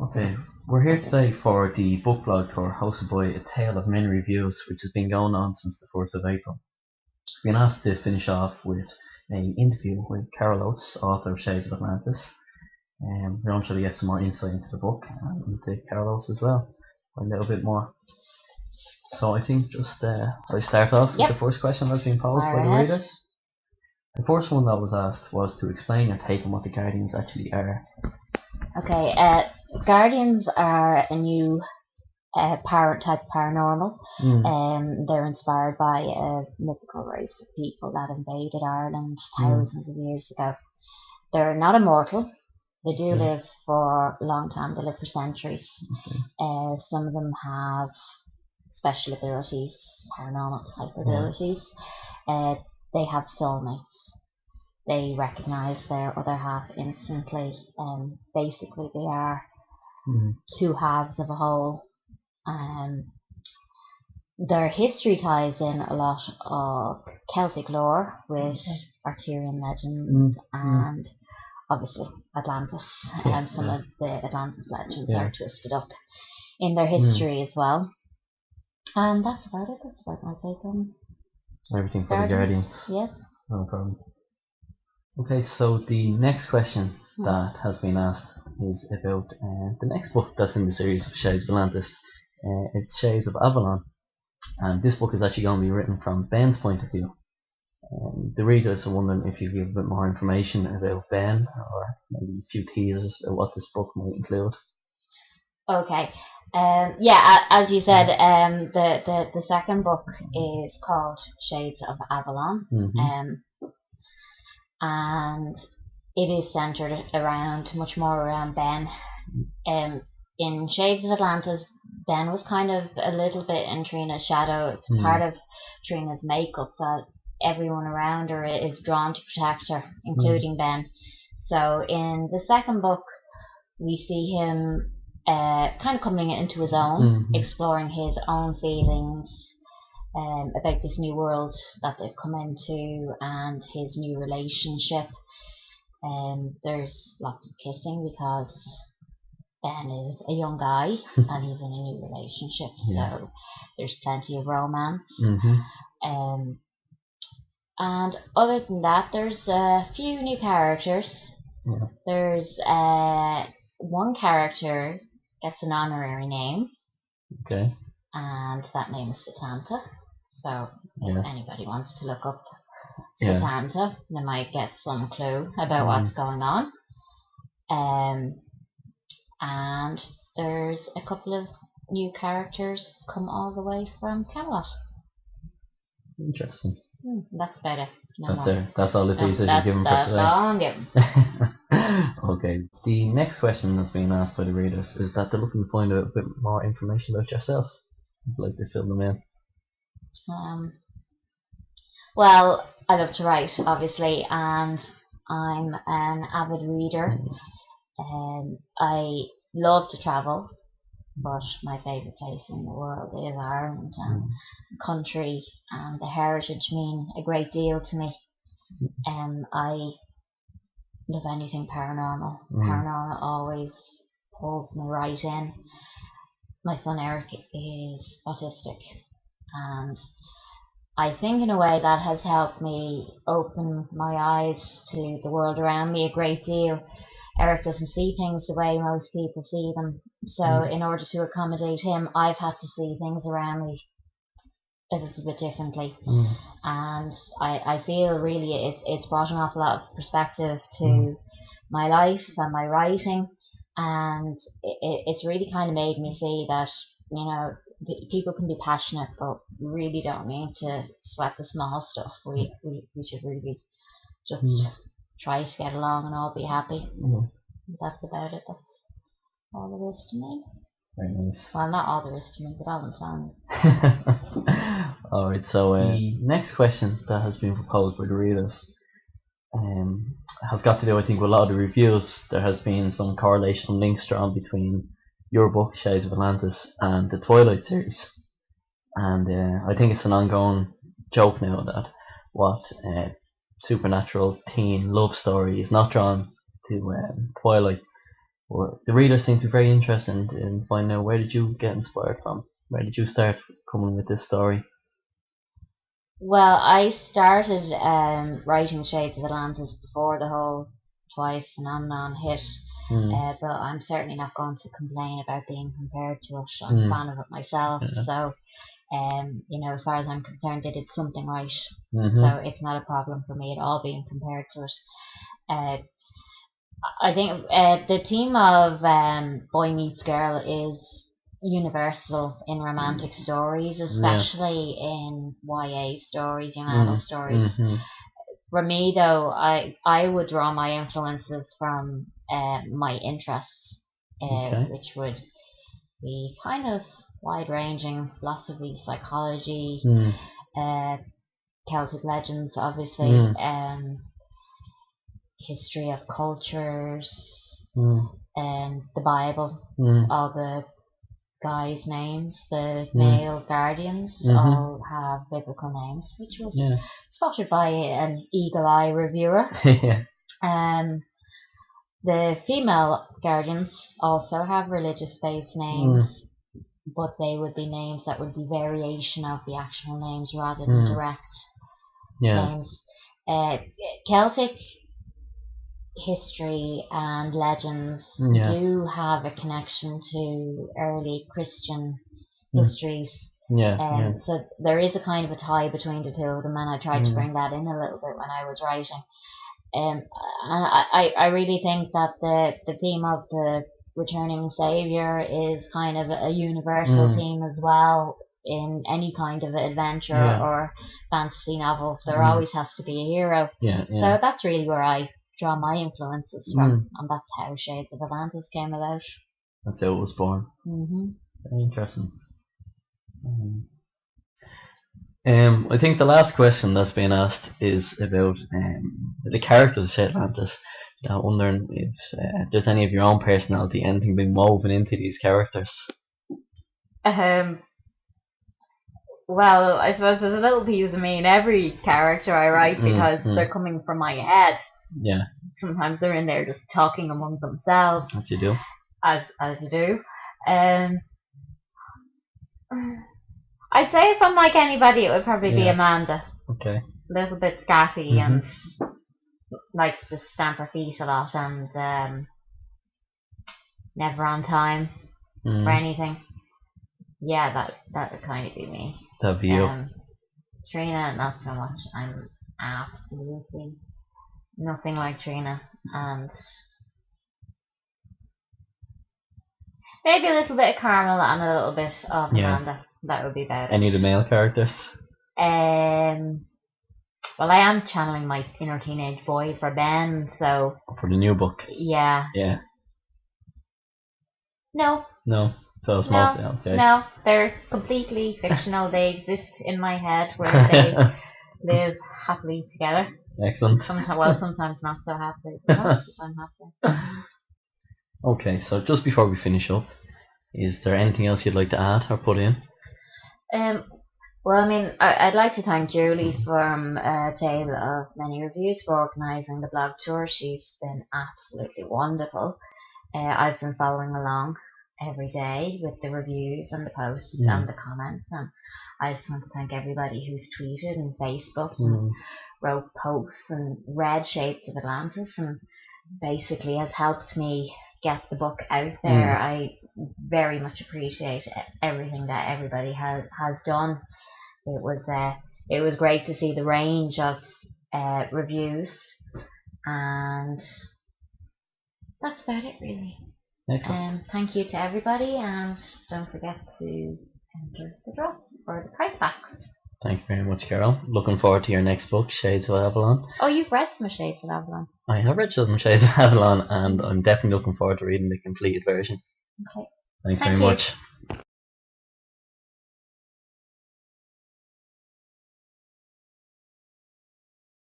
Okay, we're here today for the book blog tour hosted by A Tale of Many Reviews, which has been going on since the 1st of April. We've been asked to finish off with an interview with Caleb Wallace, author of Shades of Atlantis. We're going to try to get some more insight into the book and into Caleb Wallace as well, a little bit more. So I think just I start off with the first question that's been posed by the readers. The first one that was asked was to explain your take on what the Guardians actually are. Okay, Guardians are a new type of paranormal. They're inspired by a mythical race of people that invaded Ireland thousands of years ago. They're not immortal. They do live for a long time. They live for centuries. Some of them have special abilities, paranormal type abilities. They have soulmates. They recognise their other half instantly. Basically, they are two halves of a whole. Their history ties in a lot of Celtic lore with Arthurian legends and obviously Atlantis. Some of the Atlantis legends are twisted up in their history as well. And that's about it. That's about my take on everything for the Guardians. Yes. No problem. Okay, so the next question that has been asked is about the next book that's in the series of Shades of Atlantis. It's Shades of Avalon, and this book is actually going to be written from Ben's point of view. The readers are wondering if you give a bit more information about Ben, or maybe a few teasers about what this book might include. Okay. As you said, the second book is called Shades of Avalon. And it is centered much more around Ben. In Shades of Atlantis, Ben was kind of a little bit in Triona's shadow. It's part of Triona's makeup that everyone around her is drawn to protect her, including Ben. So in the second book, we see him kind of coming into his own, exploring his own feelings about this new world that they've come into and his new relationship. There's lots of kissing because Ben is a young guy and he's in a new relationship, so there's plenty of romance. And other than that, there's a few new characters. There's one character gets an honorary name. And that name is Satanta. So if anybody wants to look up Satanta, they might get some clue about what's going on. And there's a couple of new characters come all the way from Camelot. Interesting. That's about it. That's all the teasers you've given for today. That's all I'm giving. Okay. The next question that's being asked by the readers is that they're looking to find out a bit more information about yourself. I'd like to fill them in. Well, I love to write, obviously, and I'm an avid reader. I love to travel, but my favourite place in the world is Ireland, and the country and the heritage mean a great deal to me. I love anything paranormal. Paranormal always pulls me right in. My son Eric is autistic, and I think in a way that has helped me open my eyes to the world around me a great deal. Eric doesn't see things the way most people see them, so in order to accommodate him, I've had to see things around me a little bit differently. And I feel really it's brought an awful lot of perspective to my life and my writing. And it's really kind of made me see that, people can be passionate, but really don't need to sweat the small stuff. We should really just try to get along and all be happy. That's about it. That's all there is to me. Very nice. Well, not all there is to me, but all I'm telling you. Alright, so the next question that has been proposed by the readers has got to do, I think, with a lot of the reviews. There has been some correlation, some links drawn between your book, Shades of Atlantis, and the Twilight series. And I think it's an ongoing joke now that what supernatural teen love story is not drawn to Twilight. Well, the readers seem to be very interested in finding out, where did you get inspired from? Where did you start coming with this story? Well, I started writing Shades of Atlantis before the whole Twi phenomenon hit, but I'm certainly not going to complain about being compared to it. I'm a fan of it myself, so as far as I'm concerned, they did something right. So it's not a problem for me at all being compared to it. I think the theme of boy meets girl is universal in romantic stories, especially in YA stories, young adult stories. For me, though, I would draw my influences from my interests, which would be kind of wide-ranging: philosophy, psychology, Celtic legends, obviously, history of cultures, the Bible, all the guys' names, the male guardians all have biblical names, which was spotted by an eagle-eye reviewer. The female guardians also have religious-based names, but they would be names that would be variation of the actual names rather than direct names. Celtic history and legends do have a connection to early Christian histories. So there is a kind of a tie between the two of them, and I tried to bring that in a little bit when I was writing. And I really think that the theme of the returning savior is kind of a universal theme as well in any kind of adventure or fantasy novel. There always has to be a hero. So that's really where I draw my influences from, and that's how Shades of Atlantis came about. That's how it was born. Very interesting. I think the last question that's been asked is about the characters of Shades of Atlantis. I'm wondering if there's any of your own personality, anything being woven into these characters. Well, I suppose there's a little piece of me in every character I write because they're coming from my head. Sometimes they're in there just talking among themselves. As you do. As you do. I'd say if I'm like anybody, it would probably be Amanda. Okay. A little bit scatty and likes to stamp her feet a lot and never on time for anything. Yeah, that would kind of be me. That'd be you. Triona, not so much. I'm absolutely nothing like Triona, and maybe a little bit of Carmel and a little bit of Amanda. That would be about it. Any of the male characters? Well, I am channeling my inner teenage boy for Ben, so for the new book. Yeah. No. So it's mostly okay. No, they're completely fictional. They exist in my head where they live happily together. Excellent. Sometimes not so happily, but most of the time happily. Okay, so just before we finish up, is there anything else you'd like to add or put in? Well, I mean, I'd like to thank Julie from Tale of Many Reviews for organising the blog tour. She's been absolutely wonderful. I've been following along every day with the reviews and the posts and the comments, and I just want to thank everybody who's tweeted and Facebooked and wrote posts and read Shades of Atlantis and basically has helped me get the book out there. I very much appreciate everything that everybody has done. It was great to see the range of reviews, and that's about it really. Excellent. Thank you to everybody, and don't forget to enter the draw for the prize packs. Thanks very much, Carol. Looking forward to your next book, Shades of Avalon. Oh, you've read some of Shades of Avalon? I have read some Shades of Avalon, and I'm definitely looking forward to reading the completed version. Okay. Thanks very much.